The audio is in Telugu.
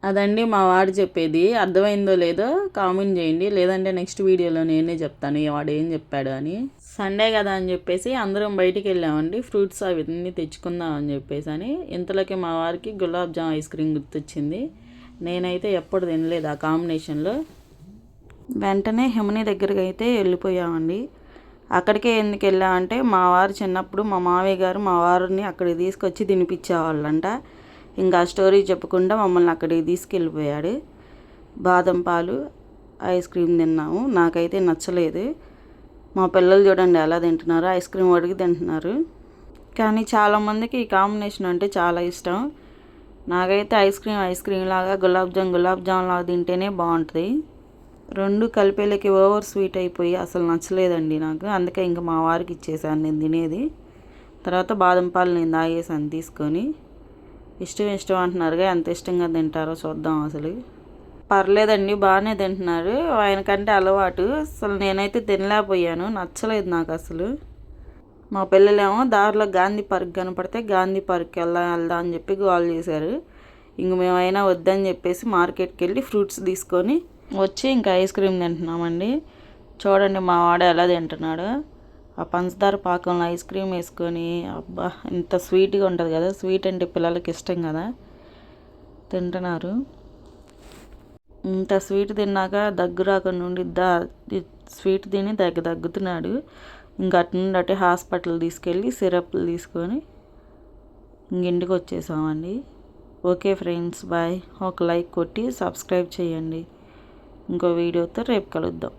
అదండి మా వాడు చెప్పేది. అర్థమైందో లేదో కామెంట్ చేయండి, లేదంటే నెక్స్ట్ వీడియోలో నేనే చెప్తాను వాడు ఏం చెప్పాడు అని. సండే కదా అని చెప్పేసి అందరం బయటికి వెళ్ళామండి, ఫ్రూట్స్ అవన్నీ తెచ్చుకుందాం అని చెప్పేసి అని. ఇంతలోకి మా వారికి గులాబ్ జామ్ ఐస్ క్రీమ్ గుర్తొచ్చింది. నేనైతే ఎప్పుడు తినలేదు ఆ కాంబినేషన్లో. వెంటనే హిమని దగ్గరికి అయితే వెళ్ళిపోయామండి. అక్కడికే ఎందుకు వెళ్ళామంటే మా వారు చిన్నప్పుడు మా మావయ్య గారు మా వారిని అక్కడికి తీసుకొచ్చి తినిపించేవాళ్ళంట. ఇంకా స్టోరీ చెప్పకుండా మమ్మల్ని అక్కడికి తీసుకెళ్ళిపోయాడు. బాదం పాలు ఐస్ క్రీమ్ తిన్నాము. నాకైతే నచ్చలేదు. మా పిల్లలు చూడండి ఎలా తింటున్నారు, ఐస్ క్రీమ్ అడిగి తింటున్నారు. కానీ చాలామందికి ఈ కాంబినేషన్ అంటే చాలా ఇష్టం. నాకైతే ఐస్ క్రీమ్ లాగా గులాబ్ జామ్ లాగా తింటేనే బాగుంటుంది. రెండు కలిపేలకి ఓవర్ స్వీట్ అయిపోయి అసలు నచ్చలేదండి నాకు. అందుకే ఇంకా మా వారికి ఇచ్చేసాను నేను తినేది. తర్వాత బాదం పాలు నేను తాగేసాను తీసుకొని. ఇష్టం అంటున్నారుగా, ఎంత ఇష్టంగా తింటారో చూద్దాం. అసలు పర్లేదండి, బాగానే తింటున్నారు. ఆయనకంటే అలవాటు. అసలు నేనైతే తినలేకపోయాను, నచ్చలేదు నాకు అసలు. మా పిల్లలేమో దారిలో గాంధీ పార్క్ కనపడితే గాంధీ పార్క్కి వెళ్దాం అని చెప్పి గోల్ చేశారు. ఇంక మేమైనా వద్దని చెప్పేసి మార్కెట్కి వెళ్ళి ఫ్రూట్స్ తీసుకొని వచ్చి ఇంకా ఐస్ క్రీమ్ తింటున్నామండి. చూడండి మా వాడు ఎలా తింటున్నాడు. ఆ పంచదార పాకంలో ఐస్ క్రీమ్ వేసుకొని, అబ్బా ఇంత స్వీట్గా ఉంటుంది కదా, స్వీట్ అంటే పిల్లలకి ఇష్టం కదా, తింటున్నారు. ఇంత స్వీట్ తిన్నాక దగ్గు రాకుండా ఉండిద్దా, స్వీట్ తిని దగ్గుతున్నాడు. ఇంకా అటు నుండి అటే హాస్పిటల్ తీసుకెళ్ళి సిరప్లు తీసుకొని ఇంటికి వచ్చేసామండి. Okay friends, bye. ఒక లైక్ కొట్టి సబ్స్క్రైబ్ చేయండి. ఇంకో వీడియోతో రేపు కలుద్దాం.